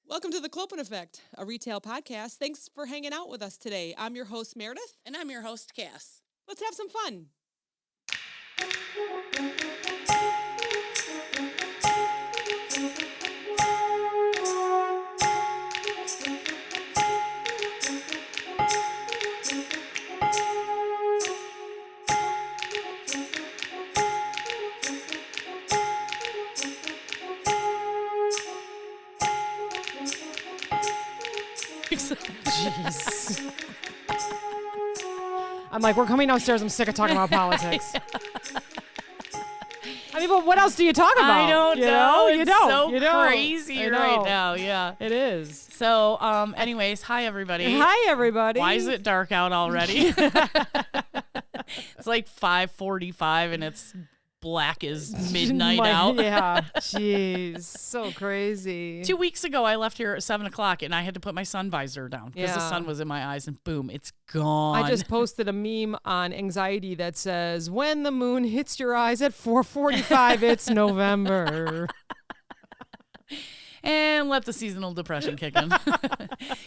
Welcome to the Clopen Effect, a retail podcast. Thanks for hanging out with us today. I'm your host, Meredith. And I'm your host, Cass. Let's have some fun. Jeez. I'm like, we're coming downstairs. I'm sick of talking about politics. I mean, but what else do you talk about? I don't know. You It's don't. so You don't. crazy I know. right now. Yeah. It is. So, anyways, hi, everybody. Hi, everybody. Why is it dark out already? It's like 5:45 and it's black as midnight out. Yeah. Jeez. So crazy. 2 weeks ago, I left here at 7 o'clock and I had to put my sun visor down because the Yeah. sun was in my eyes and boom, it's gone. I just posted a meme on anxiety that says, when the moon hits your eyes at 4:45, it's November. And let the seasonal depression kick in.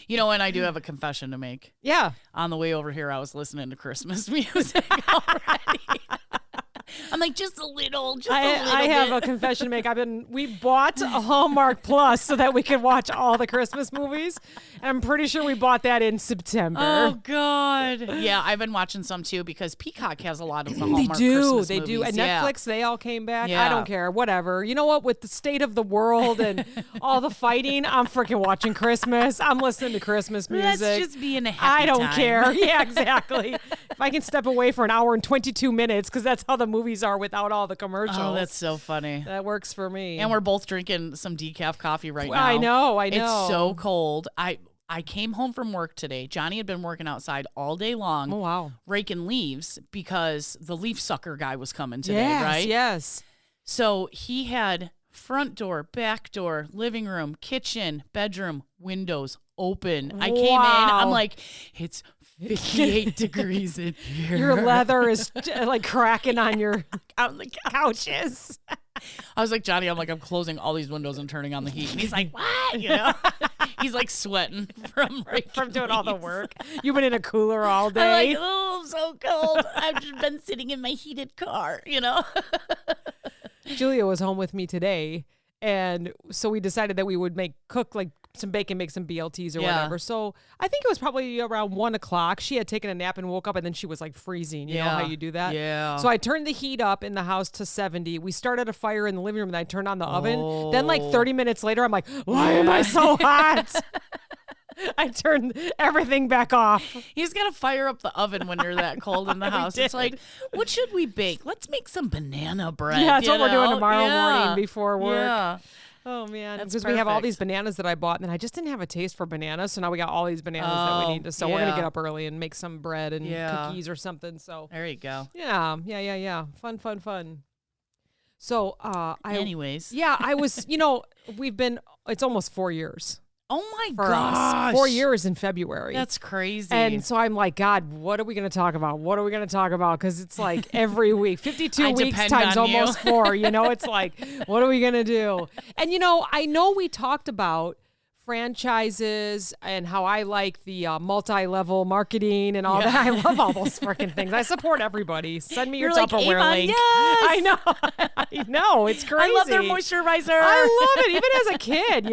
You know, and I do have a confession to make. Yeah. On the way over here, I was listening to Christmas music already. I'm like, just a little, I have a confession to make. We bought a Hallmark Plus so that we could watch all the Christmas movies. And I'm pretty sure we bought that in September. Oh, God. Yeah, I've been watching some, too, because Peacock has a lot of the Hallmark Christmas They movies. do. And Yeah. Netflix, they all came back. Yeah. I don't care. Whatever. You know what? With the state of the world and all the fighting, I'm freaking watching Christmas. I'm listening to Christmas music. Let's just be in a happy I don't time. care. Yeah, exactly. If I can step away for an hour and 22 minutes, because that's how the movies are without all the commercials. Oh, that's so funny. That works for me. And we're both drinking some decaf coffee right now. I know. It's so cold. I came home from work today. Johnny had been working outside all day long. Oh, wow. Raking leaves because the leaf sucker guy was coming today, right? Yes. So he had front door, back door, living room, kitchen, bedroom, windows open. I came in. I'm like, it's 58 degrees in here. Your leather is like cracking on your couches. I was like, Johnny, I'm closing all these windows and turning on the heat. And he's like, what? You know? He's like sweating from doing all the work. You've been in a cooler all day. I'm like, oh, I'm so cold. I've just been sitting in my heated car, you know? Julia was home with me today, and so we decided that we would cook like some bacon, make some BLTs or whatever. So I think it was probably around 1 o'clock. She had taken a nap and woke up, and then she was like freezing. You know how you do that? Yeah. So I turned the heat up in the house to 70. We started a fire in the living room, and I turned on the oven. Then like 30 minutes later, I'm like, why am I so hot? I turned everything back off. He's got to fire up the oven when you're that cold in the house. It's like, what should we bake? Let's make some banana bread. Yeah, that's what we're doing know? tomorrow Yeah. morning before work. Yeah. Oh, man. That's Because we have all perfect. these bananas that I bought, and then I just didn't have a taste for bananas. So now we got all these bananas that we need to. So we're going to get up early and make some bread and cookies or something. So There you go. yeah. Fun. So Anyways. Yeah, I was, it's almost 4 years. Oh, my For gosh. us. 4 years in February. That's crazy. And so I'm like, God, what are we going to talk about? Because it's like every week, 52 I weeks depend times on you. almost 4. It's like, what are we going to do? And, I know we talked about franchises and how I like the multi-level marketing and all that. I love all those freaking things. I support everybody. Send me your You're like, Tupperware Avon, link. yes! I know. It's crazy. I love their moisturizer. I love it, even as a kid,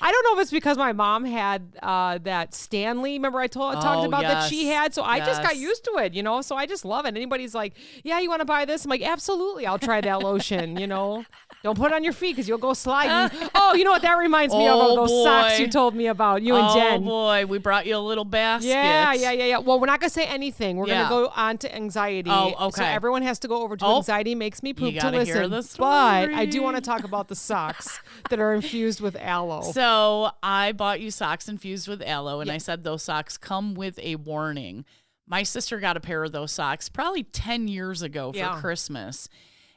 I don't know if it's because my mom had that Stanley, remember I talked about that she had, so I just got used to it, so I just love it. Anybody's like, yeah, you want to buy this? I'm like, absolutely, I'll try that lotion, Don't put it on your feet because you'll go sliding. Oh, you know what that reminds me of those socks you told me about, you and Jen. Oh, boy, we brought you a little basket. Yeah. Well, we're not going to say anything. We're going to go on to anxiety. Oh, okay. So everyone has to go over to Anxiety Makes Me Poop You to gotta hear listen. the But I do story. want to talk about the socks that are infused with aloe. So I bought you socks infused with aloe, and I said those socks come with a warning. My sister got a pair of those socks probably 10 years ago for Christmas.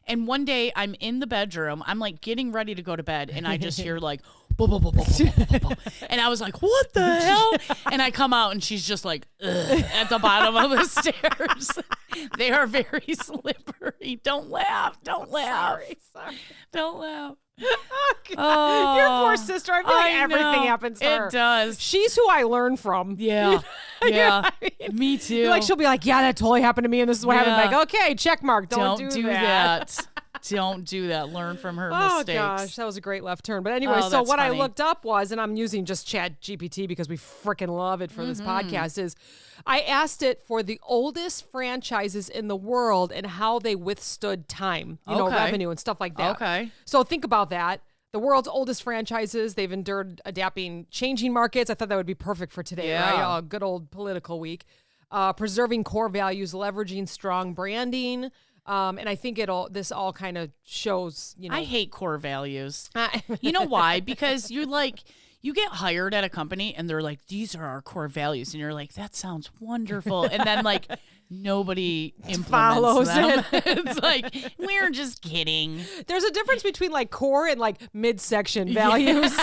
And one day I'm in the bedroom, I'm like getting ready to go to bed, and I just hear like, And I was like, what the hell? And I come out and she's just like, at the bottom of the stairs. They are very slippery. Don't laugh. Don't laugh. Sorry. Don't laugh. Oh, your poor sister. I feel like everything happens to her. It does. She's who I learn from. Yeah. Yeah. I mean? Me too. Like she'll be like, yeah, that totally happened to me and this is what happened. Like, okay, check mark. Don't do that. Don't do that. Learn from her Oh mistakes. gosh, that was a great left turn. But anyway, so what funny. I looked up was, and I'm using just Chat GPT because we freaking love it for this podcast, is I asked it for the oldest franchises in the world and how they withstood time, you know, revenue and stuff like that. Okay. So think about that. The world's oldest franchises, they've endured adapting changing markets. I thought that would be perfect for today, right? A good old political week. Preserving core values, leveraging strong branding. And I think this all kind of shows, you know. I hate core values. You know why? Because you get hired at a company and they're like, these are our core values. And you're like, that sounds wonderful. And then like nobody follows them. It's like, we're just kidding. There's a difference between like core and like midsection values.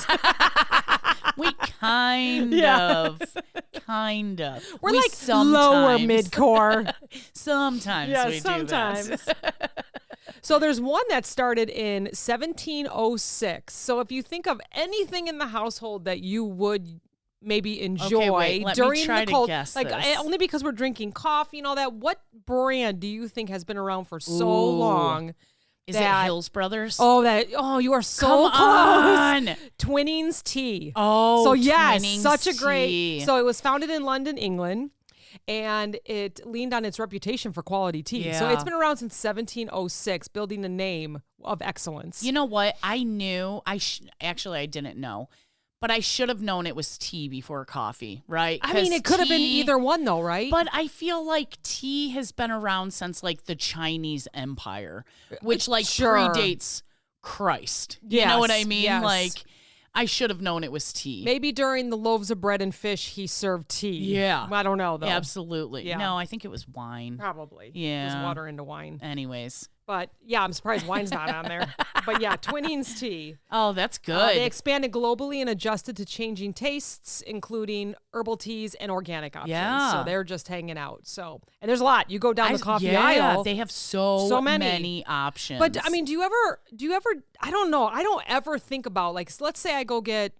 We kind of. We're like lower mid-core. Sometimes we do that. So there's one that started in 1706. So if you think of anything in the household that you would maybe enjoy during the cold, like only because we're drinking coffee and all that, what brand do you think has been around for so long? Is it Hills Brothers? Oh, you are so close. Twinings Tea. Oh, so yes, Twinings such a great. tea. So it was founded in London, England, and it leaned on its reputation for quality tea. Yeah. So it's been around since 1706, building the name of excellence. You know what? I knew. Actually, I didn't know. But I should have known it was tea before coffee, right? I mean, it could have been either one, though, right? But I feel like tea has been around since like the Chinese Empire, which like predates Christ. You know what I mean? Yes. Like, I should have known it was tea. Maybe during the loaves of bread and fish, he served tea. Yeah. I don't know, though. Absolutely. Yeah. No, I think it was wine. Probably. Yeah. It was water into wine. Anyways. But yeah, I'm surprised wine's not on there. But yeah, Twinings Tea. Oh, that's good. They expanded globally and adjusted to changing tastes, including herbal teas and organic options. Yeah. So they're just hanging out. So, and there's a lot. You go down the coffee aisle. They have so many options. But I mean, do you ever, I don't know. I don't ever think about like, let's say I go get,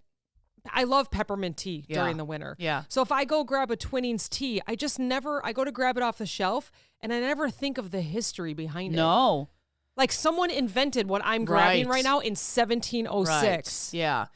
I love peppermint tea during the winter. Yeah. So if I go grab a Twinings tea, I go to grab it off the shelf and I never think of the history behind it. No. Like someone invented what I'm grabbing right now in 1706. Right. Yeah.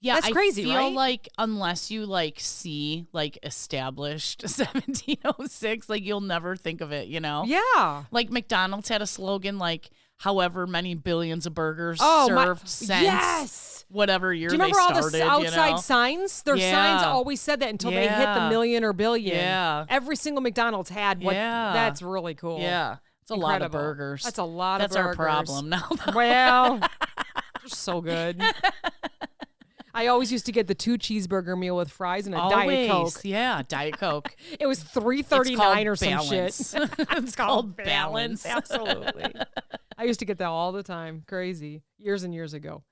Yeah. That's crazy, I feel right? like unless you like see like established 1706, like you'll never think of it, you know? Yeah. Like McDonald's had a slogan like however many billions of burgers served since. Yes. Whatever year they started. Do you remember all the outside signs? Their signs always said that until they hit the million or billion. Yeah. Every single McDonald's had what. Yeah. That's really cool. Yeah. It's a lot of burgers. That's a lot of burgers. That's our problem now. Well, they're so good. I always used to get the 2 cheeseburger meal with fries and a Diet Coke. Yeah, Diet Coke. It was $3.39 or some balance. shit. It's called balance. Absolutely. I used to get that all the time. Crazy. Years and years ago.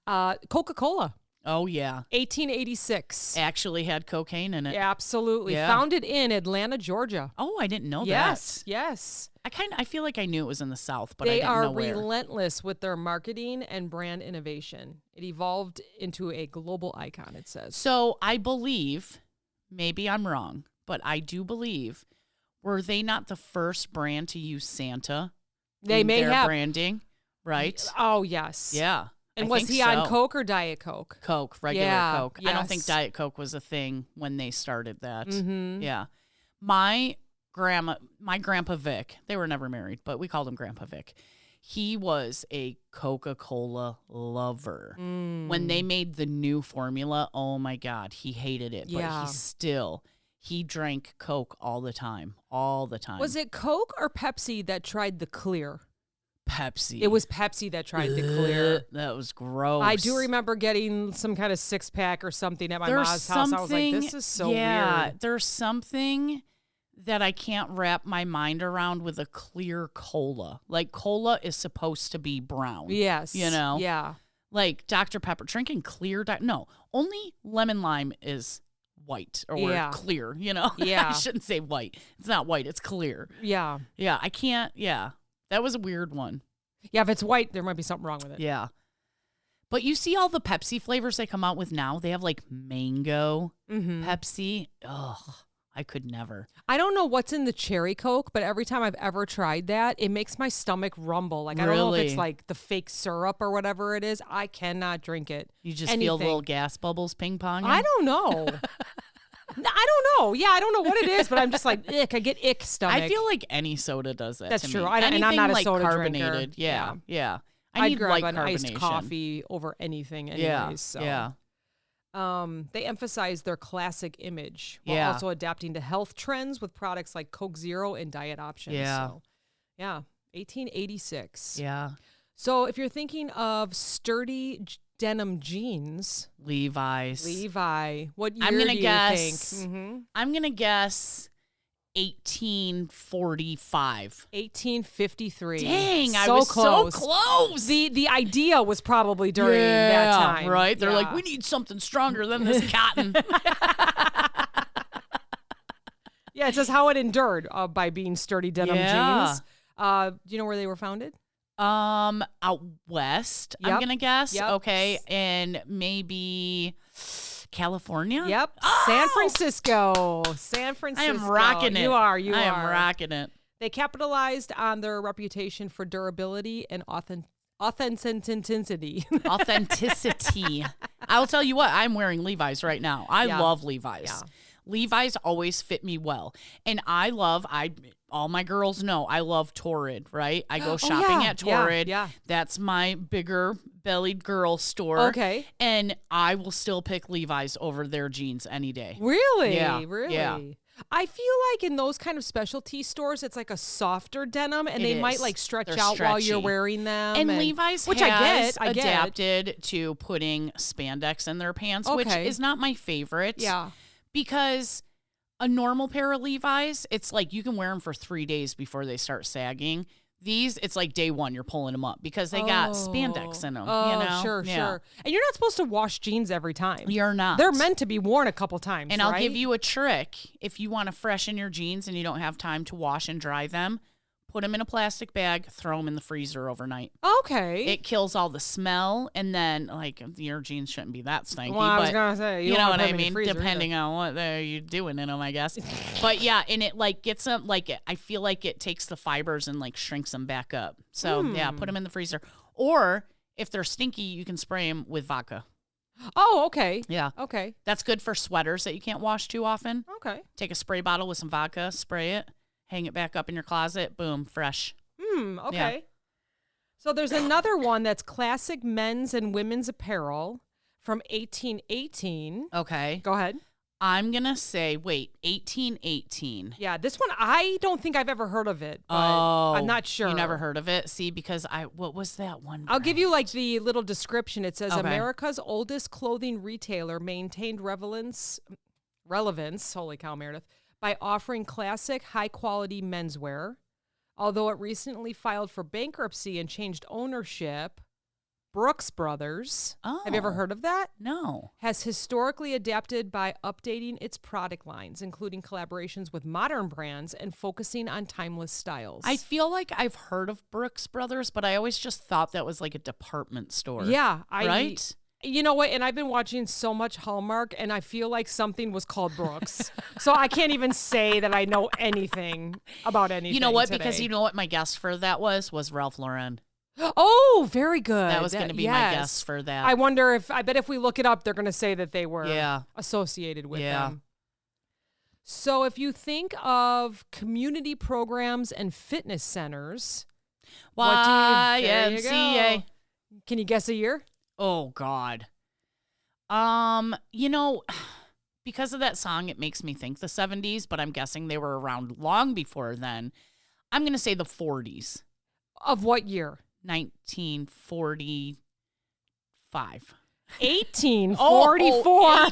Coca-Cola. Oh, yeah. 1886. Actually had cocaine in it. Yeah, absolutely. Yeah. Founded in Atlanta, Georgia. Oh, I didn't know that. Yes. I feel like I knew it was in the South, but I they didn't know are where. relentless with their marketing and brand innovation. It evolved into a global icon, it says. So I believe, maybe I'm wrong, but I do believe, were they not the first brand to use Santa They in may their have branding, right? Oh, yes. Yeah. And was he on Coke or Diet Coke? Coke, regular Coke. Yes. I don't think Diet Coke was a thing when they started that. Mm-hmm. Yeah. My grandpa Vic, they were never married, but we called him Grandpa Vic. He was a Coca-Cola lover. When they made the new formula, oh my God, he hated it. Yeah. But he drank Coke all the time. Was it Coke or Pepsi that tried the clear? Pepsi. It was Pepsi that tried the clear. That was gross. I do remember getting some kind of 6-pack or something at my mom's house. I was like, this is so weird. There's something that I can't wrap my mind around with a clear cola. Like, cola is supposed to be brown. Yes. You know? Yeah. Like Dr. Pepper, drinking clear. No, only lemon lime is white or clear, you know? Yeah. I shouldn't say white. It's not white. It's clear. Yeah. Yeah. I can't. Yeah. That was a weird one. Yeah. If it's white, there might be something wrong with it. Yeah. But you see all the Pepsi flavors they come out with now? They have like mango Pepsi. Ugh. I could never. I don't know what's in the cherry Coke, but every time I've ever tried that, it makes my stomach rumble. Like, I don't know if it's like the fake syrup or whatever it is. I cannot drink it. You just feel little gas bubbles ping-ponging? I don't know. I don't know. Yeah, I don't know what it is, but I'm just like, ick. I get ick stomach. I feel like any soda does that. That's to true. Me. And I'm not a like soda carbonated. drinker. Yeah. I'd grab an iced coffee over anything anyways. Yeah. So. Yeah. They emphasize their classic image while also adapting to health trends with products like Coke Zero and diet options. Yeah. So, 1886. Yeah. So if you're thinking of sturdy denim jeans, Levi's. What year I'm gonna do you guess, think? Mm-hmm. I'm going to guess 1845. 1853. Dang, I so was close. so close. The idea was probably during that time. Right? They're like, we need something stronger than this cotton. Yeah, it says how it endured by being sturdy denim jeans. Do you know where they were founded? Out west, I'm going to guess. Yep. Okay, and maybe California? Yep. Oh! San Francisco. I am rocking it. You are. I am rocking it. They capitalized on their reputation for durability and authenticity. Authenticity. I'll tell you what, I'm wearing Levi's right now. I love Levi's. Yeah. Levi's always fit me well. And all my girls know I love Torrid, right? I go shopping at Torrid. Yeah. That's my bigger bellied girl store. Okay. And I will still pick Levi's over their jeans any day. Really? Yeah. Really? Yeah. I feel like in those kind of specialty stores, it's like a softer denim, and they might like stretch out while you're wearing them. And Levi's which has I get. adapted to putting spandex in their pants, which is not my favorite. Yeah. Because a normal pair of Levi's, it's like you can wear them for 3 days before they start sagging. These, it's like day one, you're pulling them up because they got spandex in them. Oh, you know? Sure. And you're not supposed to wash jeans every time. You're not. They're meant to be worn a couple times, And I'll give you a trick. If you want to freshen your jeans and you don't have time to wash and dry them, put them in a plastic bag, throw them in the freezer overnight. Okay. It kills all the smell, and then, like, your jeans shouldn't be that stinky. Well, I was but going to say, you know what I mean? Depending on what you're doing in them, I guess. But, yeah, and it, like, gets them, like, I feel like it takes the fibers and, like, shrinks them back up. So, yeah, put them in the freezer. Or, if they're stinky, you can spray them with vodka. Oh, okay. Yeah. Okay. That's good for sweaters that you can't wash too often. Okay. Take a spray bottle with some vodka, spray it. Hang it back up in your closet. Boom, fresh. Okay. Yeah. So there's another one that's classic men's and women's apparel from 1818. Okay. Go ahead. I'm going to say, 1818. Yeah, this one, I don't think I've ever heard of it. But I'm not sure. You never heard of it? See, because what was that one? I'll give you like the little description. It says America's oldest clothing retailer maintained relevance, holy cow, Meredith, by offering classic, high-quality menswear. Although it recently filed for bankruptcy and changed ownership, Brooks Brothers, have you ever heard of that? No. Has historically adapted by updating its product lines, including collaborations with modern brands and focusing on timeless styles. I feel like I've heard of Brooks Brothers, but I always just thought that was like a department store. Yeah. Right? You know what? And I've been watching so much Hallmark, and I feel like something was called Brooks. So I can't even say that I know anything about anything. You know what? Today. Because you know what my guess for that was Ralph Lauren. Oh, very good. That was going to be my guess for that. I bet if we look it up, they're going to say that they were associated with them. So if you think of community programs and fitness centers, YMCA. Can you guess a year? Oh, God. You know, because of that song, it makes me think the 70s, but I'm guessing they were around long before then. I'm going to say the 40s. Of what year? 1945. 1844.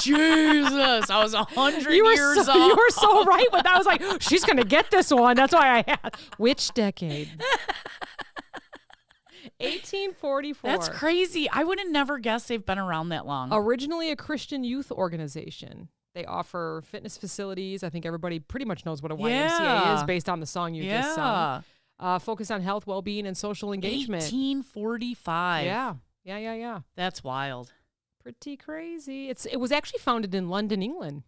Jesus, I was 100 years old. You were so right with that. I was like, she's going to get this one. That's why I had. Which decade? 1844. That's crazy. I would have never guessed they've been around that long. Originally a Christian youth organization. They offer fitness facilities. I think everybody pretty much knows what a YMCA is based on the song you just sung. Focus on health, well-being, and social engagement. 1845. Yeah. That's wild. Pretty crazy. It was actually founded in London, England.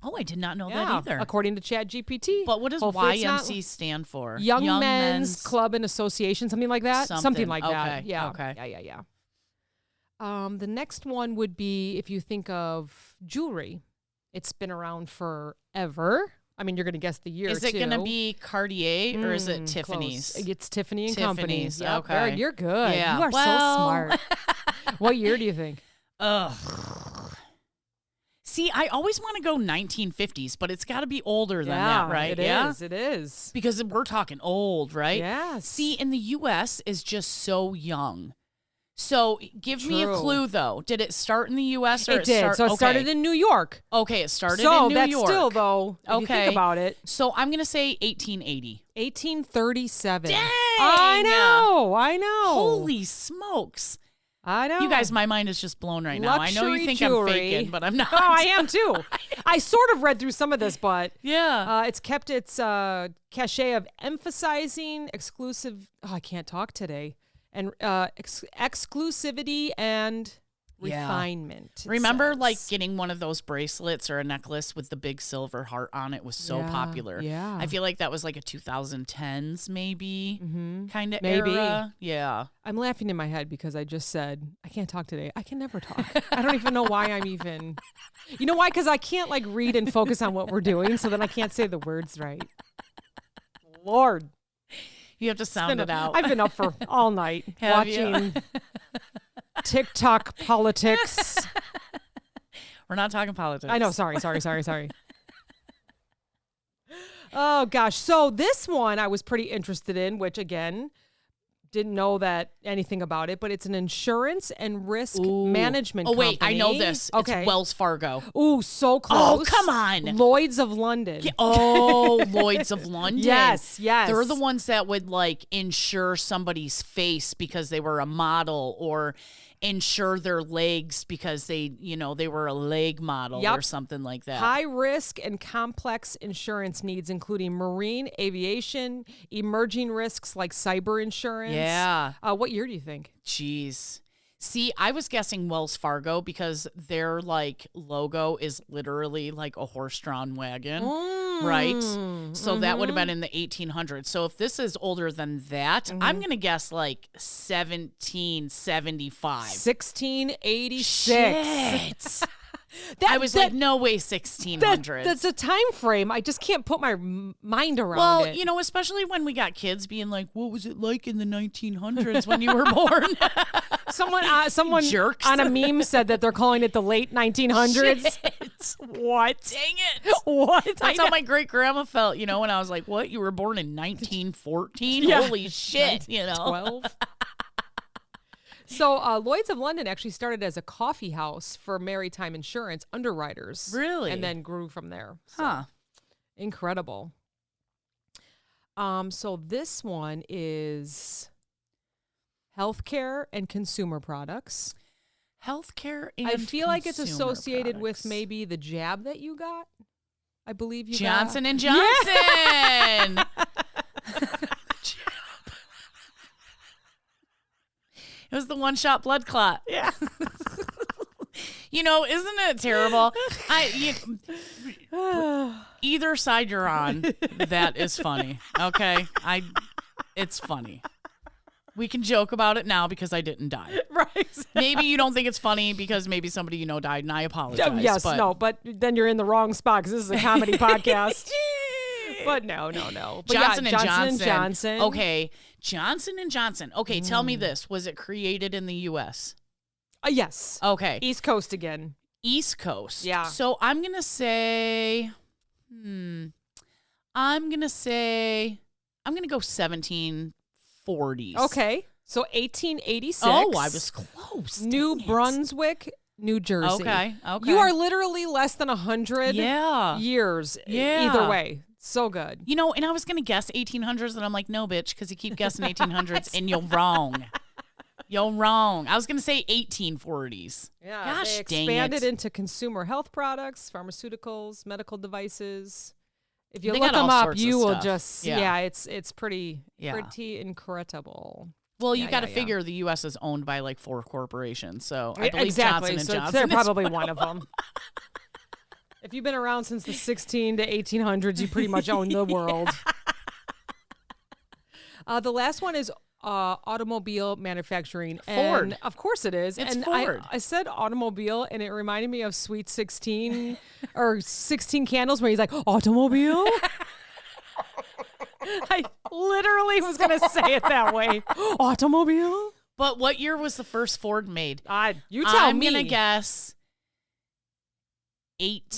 Oh, I did not know that either. According to ChatGPT. But what does YMC stand for? Young Men's Club and Association, something like that? Something like that. Yeah. Okay. Yeah. The next one would be if you think of jewelry. It's been around forever. I mean, you're going to guess the year, Is it going to be Cartier or is it Tiffany's? Close. It's Tiffany & Company. Yep. Okay. You're good. Yeah. You are so smart. What year do you think? See, I always want to go 1950s, but it's got to be older than that, right? It is. Because we're talking old, right? Yes. See, in the U.S. is just so young. So give me a clue, though. Did it start in the U.S. or it did? So it started in New York. Okay, it started in New York. So that's still, though, if you think about it. So I'm going to say 1880. 1837. Dang! I know. Holy smokes. I know. You guys, my mind is just blown right now. Luxury I know you think jewelry. I'm faking, but I'm not. Oh, I am too. I sort of read through some of this, but it's kept its cachet of emphasizing exclusive. Oh, I can't talk today. And exclusivity and refinement. Remember, like getting one of those bracelets or a necklace with the big silver heart on it was so popular. Yeah, I feel like that was like a 2010s maybe kind of maybe era. Yeah, I'm laughing in my head because I just said I can't talk today. I can never talk. I don't even know why I'm even. You know why? Because I can't like read and focus on what we're doing, so then I can't say the words right. Lord. You have to sound it out. I've been up for all night watching TikTok politics. We're not talking politics. I know. Sorry. Oh, gosh. So this one I was pretty interested in, which, again, didn't know that anything about it, but it's an insurance and risk management company. Oh, wait. I know this. Okay. It's Wells Fargo. Ooh, so close. Oh, come on. Lloyd's of London. Yeah. Oh, Lloyd's of London. Yes. They're the ones that would, like, insure somebody's face because they were a model or insure their legs because they were a leg model or something like that. High risk and complex insurance needs, including marine, aviation, emerging risks like cyber insurance. Yeah. What year do you think? Jeez. See, I was guessing Wells Fargo because their like logo is literally like a horse-drawn wagon, right? So that would have been in the 1800s. So if this is older than that, I'm going to guess like 1775. 1686. Shit. I was like, no way, 1600s. That's a time frame. I just can't put my mind around it. Well, you know, especially when we got kids being like, what was it like in the 1900s when you were born? Someone jerks on a meme said that they're calling it the late 1900s. Shit. What? Dang it. What? That's how my great grandma felt, you know, when I was like, what? You were born in 1914? Yeah. Holy shit, you know. 12. So Lloyd's of London actually started as a coffee house for maritime insurance underwriters. Really? And then grew from there. So, huh. Incredible. So this one is healthcare and consumer products. Healthcare and I feel like it's associated products. with maybe the jab that you got. I believe you Johnson got. & Johnson. Yeah. It was the one-shot blood clot. Yeah. You know, isn't it terrible? Either side you're on, that is funny. Okay? It's funny. We can joke about it now because I didn't die. Right. Maybe you don't think it's funny because maybe somebody you know died, and I apologize. Yes, but then you're in the wrong spot because this is a comedy podcast. But no. But Johnson & Johnson. Okay, Johnson & Johnson. Okay, tell me this. Was it created in the U.S.? Yes. Okay. East Coast again. East Coast. Yeah. So I'm going to say, I'm going to go 1740s. Okay. So 1886. Oh, I was close. New Brunswick, New Jersey. Okay. You are literally less than 100 years either way. So good. You know, and I was going to guess 1800s, and I'm like, no, bitch, because you keep guessing 1800s, and you're wrong. You're wrong. I was going to say 1840s. Yeah, Gosh, they dang expanded it. into consumer health products, pharmaceuticals, medical devices. If you They look got all them up, sorts of you will stuff. just Yeah. it's pretty incredible. Well, you got to yeah. figure the U.S. is owned by like 4 corporations, so I believe Exactly. Johnson & So Johnson they're is probably one of them. If you've been around since the 16 to 1800s, you pretty much own the world. The last one is automobile manufacturing. Ford. And of course it is. It's and Ford. I said automobile, and it reminded me of Sweet 16 or 16 Candles, where he's like, automobile? I literally was going to say it that way. Automobile? But what year was the first Ford made? You tell I'm me. going to guess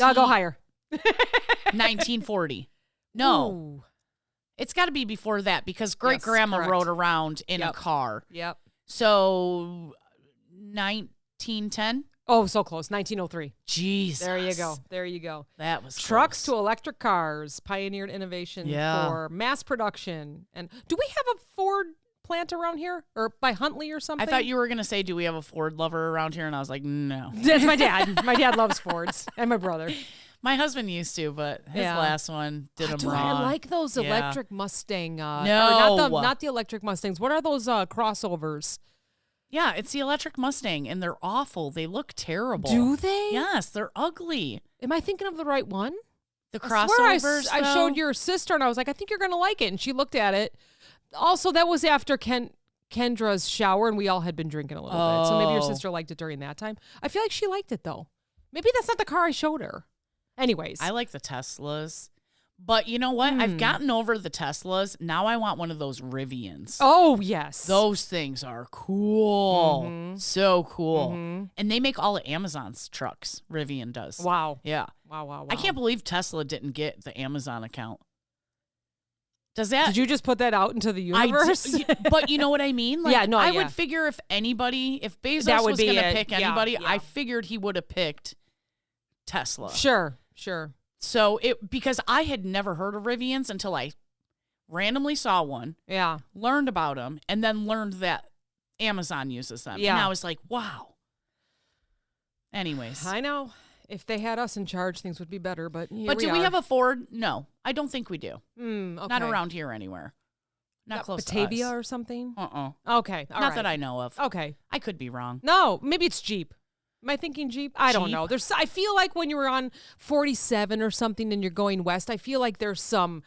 I'll go higher. 1940. No. Ooh. It's got to be before that because great-grandma correct. rode around in a car. Yep. So 1910? Oh, so close. 1903. Jesus. There you go. That was Trucks close. to electric cars pioneered innovation Yeah. for mass production. And do we have a Ford plant around here, or by Huntley or something? I thought you were going to say, do we have a Ford lover around here? And I was like, no. That's my dad. My dad loves Fords, and my brother. My husband used to, but his last one did him Do wrong. I like those Yeah. electric Mustang? No. Not the electric Mustangs. What are those crossovers? Yeah, it's the electric Mustang, and they're awful. They look terrible. Do they? Yes, they're ugly. Am I thinking of the right one? The I swear crossovers, I though? showed your sister, and I was like, I think you're going to like it. And she looked at it. Also, that was after Kendra's shower, and we all had been drinking a little bit. So maybe your Oh. sister liked it during that time. I feel like she liked it, though. Maybe that's not the car I showed her. Anyways. I like the Teslas. But you know what? I've gotten over the Teslas. Now I want one of those Rivians. Oh, yes. Those things are cool. Mhm. So cool. Mhm. And they make all of Amazon's trucks. Rivian does. Wow. Yeah. Wow. I can't believe Tesla didn't get the Amazon account. Does that? Did you just put that out into the universe? But you know what I mean? Like, Yeah, no, I yeah. would figure if Bezos That would was be going to it. pick Yeah, anybody, yeah. I figured he would have picked Tesla. Sure. So because I had never heard of Rivians until I randomly saw one, Yeah. learned about them, and then learned that Amazon uses them. Yeah. And I was like, wow. Anyways. I know. If they had us in charge, things would be better. But But do we have a Ford? No, I don't think we do. Okay. Not around here anywhere. Not close Batavia to us. or something? Uh-uh. Okay. All Not right. that I know of. Okay. I could be wrong. No, maybe it's Jeep. Am I thinking Jeep? I don't Jeep? know. I feel like when you were on 47 or something and you're going west, I feel like there's some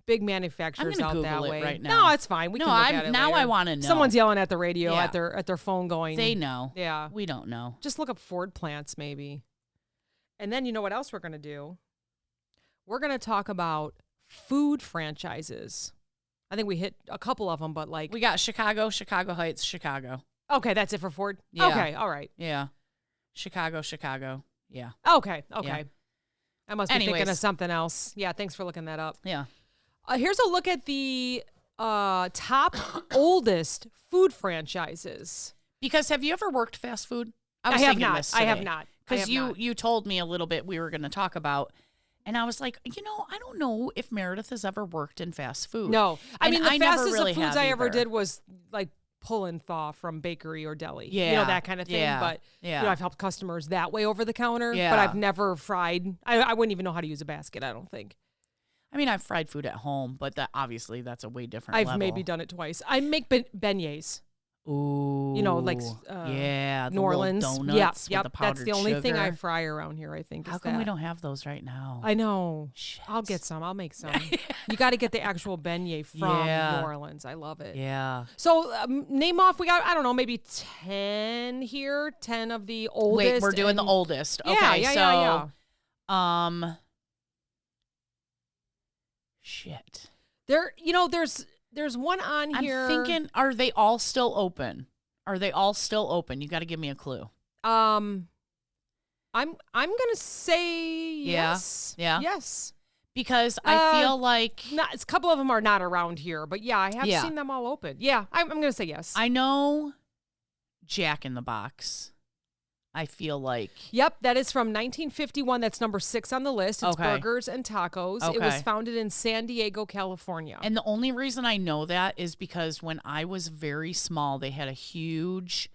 big manufacturers I'm out gonna that Google it way. right now. No, it's fine. We No, can look at it now later. I wanna know. Someone's yelling at the radio Yeah. at their phone going. They know. Yeah. We don't know. Just look up Ford plants maybe. And then you know what else we're going to do? We're going to talk about food franchises. I think we hit a couple of them, but like We got Chicago Heights, Chicago. okay, that's it for Ford. Yeah. Okay, all right. Yeah. Chicago. Yeah. Okay. Yeah. I must be thinking of Anyways. something else. Yeah, thanks for looking that up. Yeah. Here's a look at the top oldest food franchises. Because have you ever worked fast food? I was have thinking not. this I have today. not. Because you told me a little bit we were going to talk about, and I was like, I don't know if Meredith has ever worked in fast food. No. I And mean, the never fastest really of foods have I ever either. did was like pull and thaw from bakery or deli. You Yeah. know, that kind of thing. Yeah. But Yeah. I've helped customers that way over the counter. Yeah. But I've never fried. I wouldn't even know how to use a basket, I don't think. I mean, I've fried food at home, but that's a way different I've level. maybe done it twice. I make beignets. Ooh. You know, like yeah, the New little Orleans. donuts with Yep. the powdered That's the only thing I sugar. fry around here, I think. How is come that. we don't have those right now? I know. Shit. I'll get some. I'll make some. You got to get the actual beignet from Yeah. New Orleans. I love it. Yeah. So name off. We got, I don't know, maybe 10 here. 10 of the oldest. Wait, we're doing the and- oldest. Yeah, Okay, yeah, so yeah. shit. There's one on here. I'm thinking, are they all still open? Are they all still open? You got to give me a clue. I'm gonna say Yeah? yes. Yeah? Yes. Because I feel like A couple of them are not around here, but yeah, I have Yeah. seen them all open. Yeah, I'm gonna say yes. I know Jack in the Box. I feel like. Yep, that is from 1951. That's number 6 on the list. It's Burgers and Tacos. Okay. It was founded in San Diego, California. And the only reason I know that is because when I was very small, they had a huge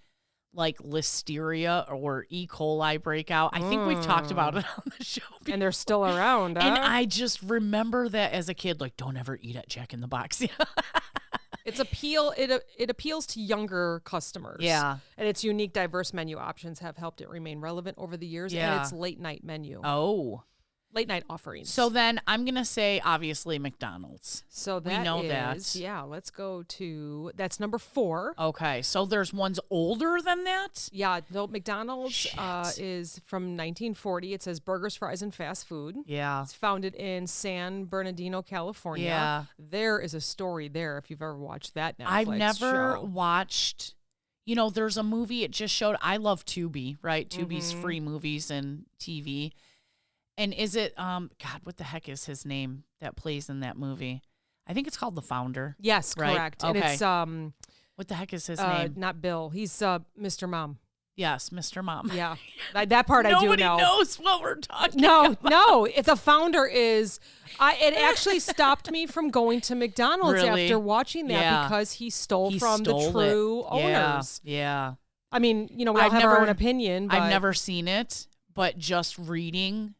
like listeria or E. coli breakout. I think we've talked about it on the show before. And they're still around, huh? And I just remember that as a kid, like, don't ever eat at Jack in the Box. It appeals to younger customers. Yeah. And its unique, diverse menu options have helped it remain relevant over the years. Yeah. And its late night menu. Oh. Late night offerings. So then I'm going to say, obviously, McDonald's. So that we know is, that. Yeah, let's go to, that's number 4. Okay. So there's ones older than that? Yeah, no, McDonald's is from 1940. It says burgers, fries, and fast food. Yeah. It's founded in San Bernardino, California. Yeah. There is a story there if you've ever watched that Netflix I've never show. watched, there's a movie it just showed. I love Tubi, right? Tubi's free movies and TV. And is it, God, what the heck is his name that plays in that movie? I think it's called The Founder. Yes, right? correct. Okay. And it's, what the heck is his name? Not Bill. He's Mr. Mom. Yes, Mr. Mom. Yeah. That part I do know. Nobody knows what we're talking about. No. If The Founder is, it actually stopped me from going to McDonald's Really? after watching that because he stole He from stole the true it. owners. Yeah. I mean, we all have our own opinion. But I've never seen it, but just reading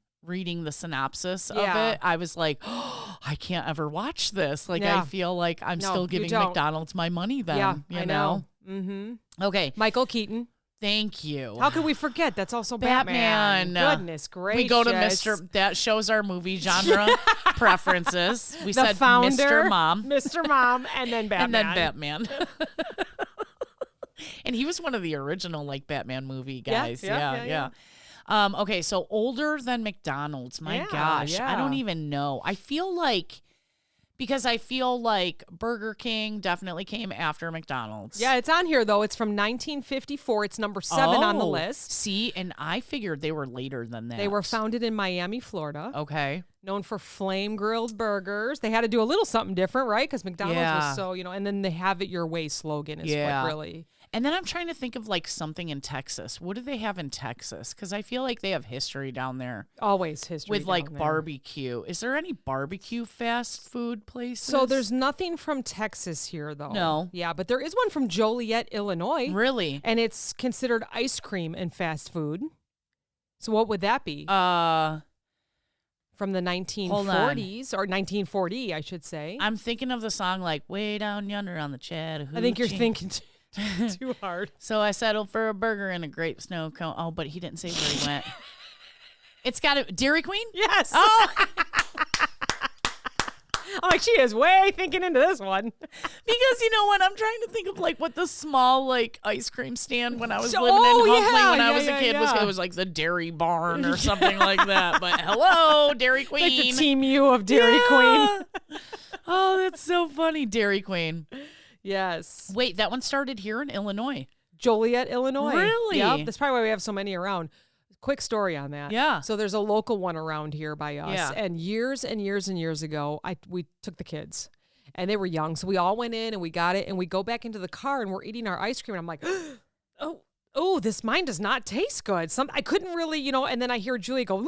the synopsis of it, I was like, oh, I can't ever watch this. Like, I feel like I'm still giving McDonald's my money then. Yeah, you know? Mm-hmm. Okay. Michael Keaton. Thank you. How could we forget? That's also Batman. Goodness gracious. We go to Mr. That shows our movie genre preferences. We the said Founder, Mr. Mom. Mr. Mom, and then Batman. And then Batman. And he was one of the original, like, Batman movie guys. Yeah. Okay, so older than McDonald's. My gosh. I don't even know. I feel like Burger King definitely came after McDonald's. Yeah, it's on here, though. It's from 1954. It's number 7 on the list. See, and I figured they were later than that. They were founded in Miami, Florida. Okay. Known for flame grilled burgers. They had to do a little something different, right? Because McDonald's was so, and then the have it your way slogan is what really. And then I'm trying to think of like something in Texas. What do they have in Texas? Because I feel like they have history down there. Always history with like barbecue. Is there any barbecue fast food places? So there's nothing from Texas here, though. No. Yeah, but there is one from Joliet, Illinois. Really? And it's considered ice cream and fast food. So what would that be? From the 1940s, or 1940, I should say. I'm thinking of the song like Way Down Yonder on the Chattahoochee. I think you're thinking too hard. So I settled for a burger and a grape snow cone. Oh, but he didn't say where he went. It's got a Dairy Queen? Yes. Oh. I'm like, she is way thinking into this one. Because you know what? I'm trying to think of like what the small like ice cream stand when I was living in Huntley when I was a kid was. It was like the Dairy Barn or something like that. But hello, Dairy Queen. Like the Team U of Dairy Queen. Oh, that's so funny. Dairy Queen. Yes. Wait, that one started here in Illinois. Joliet, Illinois. Really? Yep. That's probably why we have so many around. Quick story on that. Yeah. So there's a local one around here by us. Yeah. And years and years and years ago, we took the kids. And they were young. So we all went in and we got it. And we go back into the car and we're eating our ice cream. And I'm like, mine does not taste good. I couldn't really, and then I hear Julie go,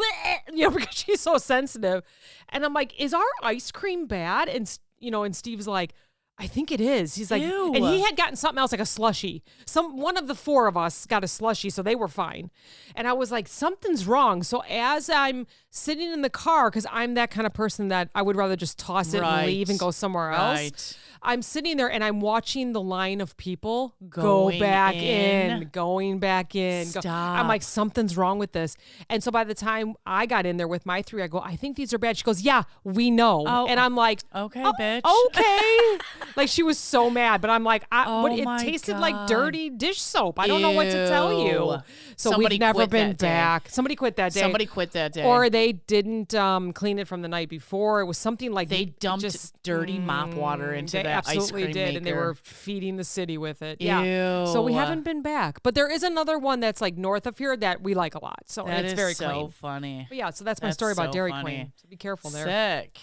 because she's so sensitive. And I'm like, is our ice cream bad? And, and Steve's like, I think it is. He's like, Ew. And he had gotten something else, like a slushie. One of the 4 of us got a slushie, so they were fine. And I was like, something's wrong. So as I'm sitting in the car, because I'm that kind of person that I would rather just toss it and leave and go somewhere else. I'm sitting there and I'm watching the line of people going back in. Stop. I'm like, something's wrong with this. And so by the time I got in there with my 3, I go, I think these are bad. She goes, yeah, we know. Oh. And I'm like, okay, bitch. Okay. Like she was so mad, but I'm like, it tasted God. like dirty dish soap. I don't know what to tell you. So Somebody we've never quit been that day. back. Somebody quit that day. Somebody quit that day. Or they didn't clean it from the night before. It was something like they dumped dirty mop water into that ice cream absolutely did, maker. and they were feeding the city with it. Ew. Yeah. So we haven't been back. But there is another one that's like north of here that we like a lot. So that it's is very so clean. funny. But yeah, so that's my story about Dairy Queen. So be careful there. Sick.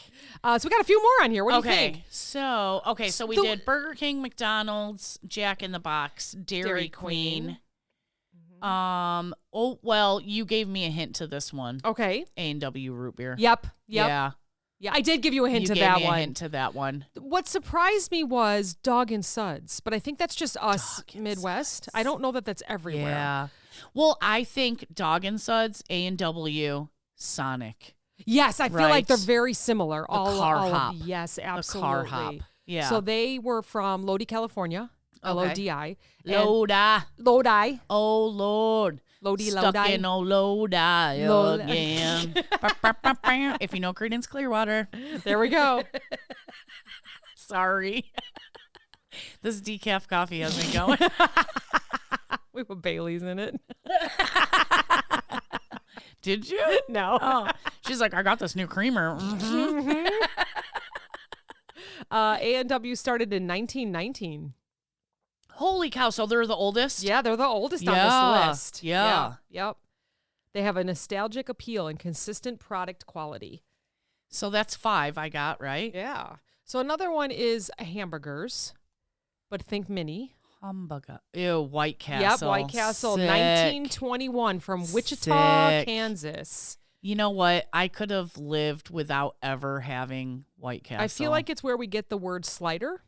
So we got a few more on here. What do you think? So we did Burger King, McDonald's, Jack in the Box, Dairy Queen. Oh, well, you gave me a hint to this one. Okay. A&W root beer. Yep. Yeah. Yeah, I did give you a hint to that one. You gave me a hint to that one. What surprised me was Dog and Suds, but I think that's just us Midwest. I don't know that that's everywhere. Yeah. Well, I think Dog and Suds, A&W, Sonic. Yes, I feel like they're very similar. The car hop. Yes, absolutely. The car hop. Yeah. So they were from Lodi, California. Lodi. Lodi. Oh, Lord. Lodi. Stuck in old Lodi again. If you know Creedence Clearwater. There we go. Sorry. This decaf coffee has me going. We put Bailey's in it. Did you? No. Oh. She's like, I got this new creamer. Mm-hmm. A&W started in 1919. Holy cow. So they're the oldest? Yeah, they're the oldest on this list. Yeah. Yep. They have a nostalgic appeal and consistent product quality. So that's 5 I got, right? Yeah. So another one is hamburgers, but think mini. Hamburger. Ew, White Castle. Yep, White Castle, Sick. 1921 from Wichita, Kansas. You know what? I could have lived without ever having White Castle. I feel like it's where we get the word slider.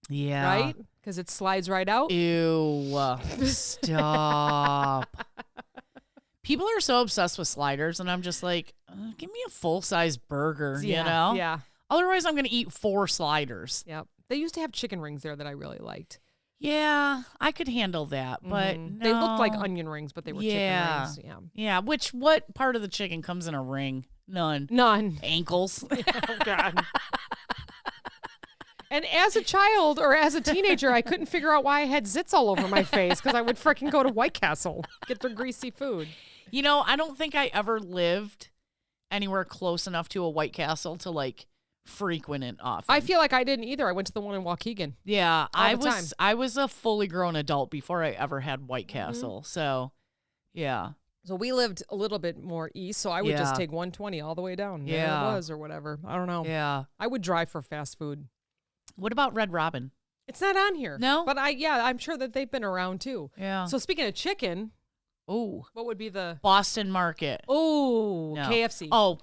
Yeah. Right? Because it slides right out. Ew. Stop. People are so obsessed with sliders, and I'm just like, give me a full-size burger, you know? Yeah. Otherwise, I'm going to eat 4 sliders. Yep. They used to have chicken rings there that I really liked. Yeah, I could handle that, but no. They looked like onion rings, but they were chicken rings. Yeah. Yeah, what part of the chicken comes in a ring? None. Ankles. Oh, God. And as a child or as a teenager, I couldn't figure out why I had zits all over my face because I would freaking go to White Castle, get their greasy food. You know, I don't think I ever lived anywhere close enough to a White Castle to like frequent it often. I feel like I didn't either. I went to the one in Waukegan. Yeah, I was a fully grown adult before I ever had White Castle. So, yeah. So we lived a little bit more east, so I would just take 120 all the way down. There it was or whatever. I don't know. Yeah. I would drive for fast food. What about Red Robin? It's not on here. No? But I'm sure that they've been around too. Yeah. So speaking of chicken, ooh, what would be the Boston Market? Oh, no. KFC. Oh.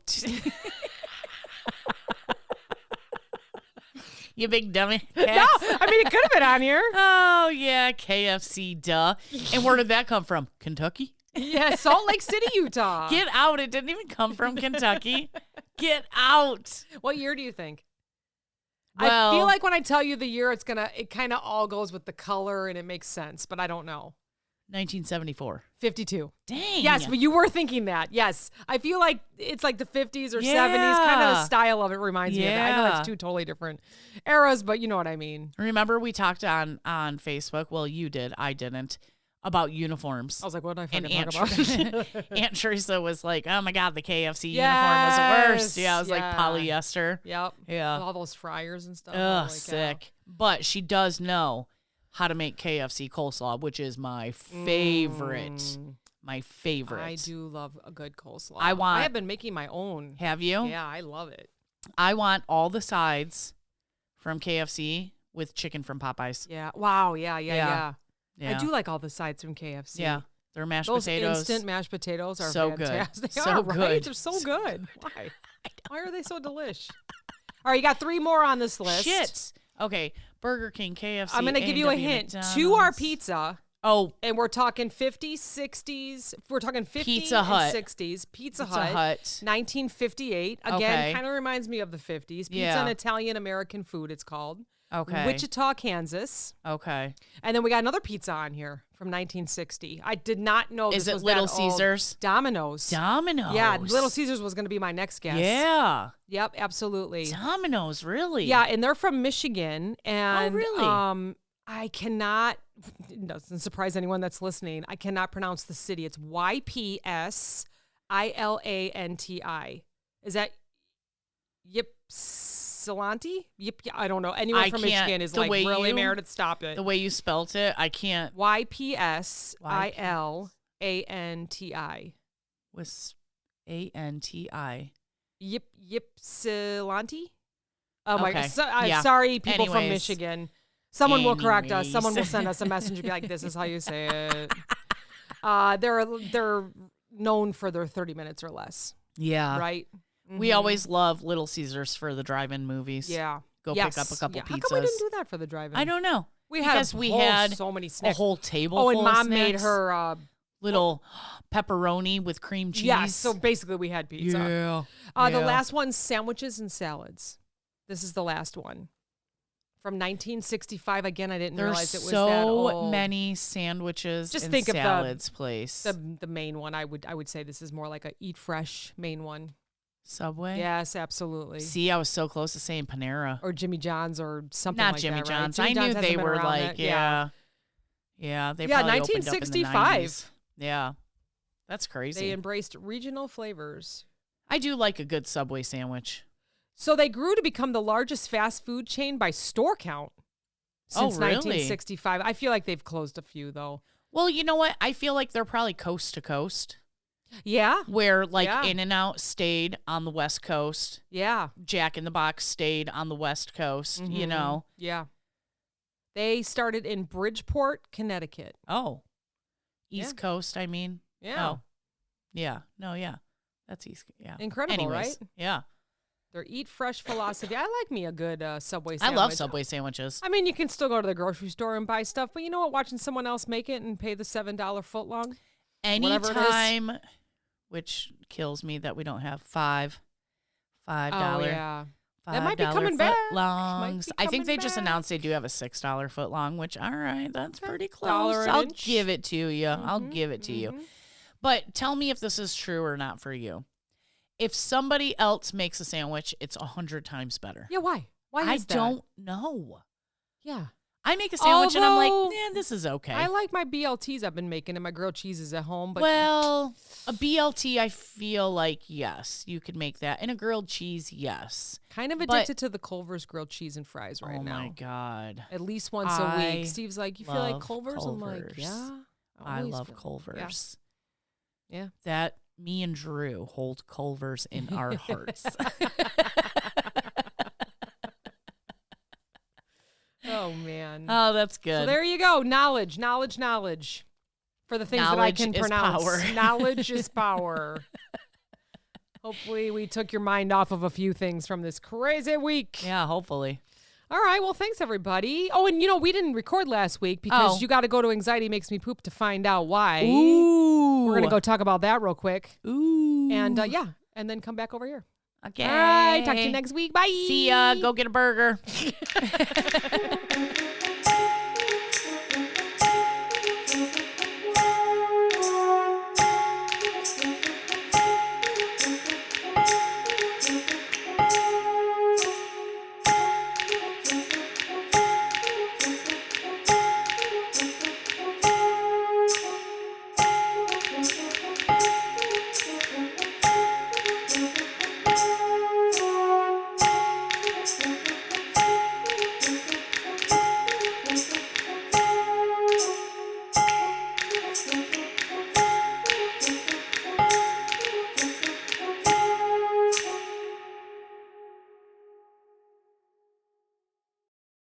You big dummy. No, I mean, it could have been on here. Oh, yeah, KFC, duh. And where did that come from? Kentucky? Yeah, Salt Lake City, Utah. Get out. It didn't even come from Kentucky. Get out. What year do you think? Well, I feel like when I tell you the year, it kind of all goes with the color and it makes sense, but I don't know. 1974. 52. Dang. Yes, but you were thinking that. Yes. I feel like it's like the 50s or 70s. Kind of the style of it reminds me of that. I know it's 2 totally different eras, but you know what I mean. Remember we talked on Facebook? Well, you did. I didn't. About uniforms. I was like, what did I fucking talk about? Aunt Teresa was like, oh my God, the KFC uniform was the worst. Yeah, it was like polyester. Yep. Yeah. With all those fryers and stuff. Ugh, sick. But she does know how to make KFC coleslaw, which is my favorite. My favorite. I do love a good coleslaw. I have been making my own. Have you? Yeah, I love it. I want all the sides from KFC with chicken from Popeyes. Yeah. Wow. Yeah. Yeah. I do like all the sides from KFC. Yeah. They're mashed Those potatoes. Instant mashed potatoes are so fantastic. Good. They are, good. Right? They're so good. Why? Why are they so delish? All right, you got 3 more on this list. Shit. Okay. Burger King, KFC. I'm going to give you a hint. McDonald's. 2 are pizza. Oh. And we're talking 50s, 60s. We're talking 50s Pizza Hut. and 60s. Pizza Hut. 1958. Again, kind of reminds me of the 50s. Pizza and Italian-American food, it's called. Okay. Wichita, Kansas. Okay. And then we got another pizza on here from 1960. I did not know this was Little that old. Caesars? Domino's. Domino's. Yeah, Little Caesars was going to be my next guess. Yeah. Yep, absolutely. Domino's, really? Yeah, and they're from Michigan. And, oh, really? I cannot, it doesn't surprise anyone that's listening, I cannot pronounce the city. It's Ypsilanti. Is that Ypsilanti? I don't know. Anyone from Michigan is like, really, Meredith, stop it. The way you spelt it, I can't. Ypsilanti. Was A-N-T-I. Ypsilanti? Oh, my okay. God. Sorry, people from Michigan. Someone will correct us. Someone will send us a message and be like, this is how you say it. They're known for their 30 minutes or less. Yeah. Right? We always love Little Caesars for the drive-in movies. Yeah. Go pick up a couple pizzas. How come we didn't do that for the drive-in? I don't know. We had so many snacks. A whole table full full and Mom of made snacks. her little pepperoni with cream cheese. Yeah, so basically we had pizza. Yeah. The last one, sandwiches and salads. This is the last one. From 1965. Again, I didn't realize it was that old. So many sandwiches Just and think salads of place. the main one. I would say this is more like a Eat Fresh main one. Subway? Yes, absolutely. See, I was so close to saying Panera. Or Jimmy John's or something Not like Jimmy that, John's. Right? Jimmy I knew John's they were like, it. Yeah, they probably opened up in the 90s. Yeah. That's crazy. They embraced regional flavors. I do like a good Subway sandwich. So they grew to become the largest fast food chain by store count since 1965. I feel like they've closed a few, though. Well, you know what? I feel like they're probably coast to coast. Yeah. Where In-N-Out stayed on the West Coast. Yeah. Jack in the Box stayed on the West Coast, you know. Yeah. They started in Bridgeport, Connecticut. Oh. East Coast, I mean. Yeah. Oh. Yeah. No, yeah. That's East. Yeah. Incredible, right? Yeah. Their Eat Fresh philosophy. I like me a good Subway sandwich. I love Subway sandwiches. I mean, you can still go to the grocery store and buy stuff, but you know what? Watching someone else make it and pay the $7 footlong. Anytime, which kills me that we don't have $5. Oh, yeah. That might be coming back. Footlongs. I think they just announced they do have a $6 footlong, which, all right, that's pretty close. I'll give it to you. I'll give it to you. But tell me if this is true or not for you. If somebody else makes a sandwich, it's 100 times better. Yeah, why? Why is that? I don't know. Yeah. I make a sandwich and I'm like, this is okay. I like my BLTs I've been making and my grilled cheeses at home. But well, a BLT, I feel like, yes, you could make that. And a grilled cheese, yes. Kind of addicted to the Culver's grilled cheese and fries right now. Oh, my God. At least once a week. Steve's like, you feel like Culver's? I'm like, yeah. I love Culver's. Yeah. That, me and Drew hold Culver's in our hearts. Oh, man. Oh, that's good. So there you go. Knowledge for the things that I can pronounce. Power. Knowledge is power. Hopefully we took your mind off of a few things from this crazy week. Yeah, hopefully. All right. Well, thanks, everybody. Oh, and we didn't record last week because you got to go to Anxiety Makes Me Poop to find out why. Ooh. We're going to go talk about that real quick. Ooh. And and then come back over here. Okay. All right. Talk to you next week. Bye. See ya. Go get a burger.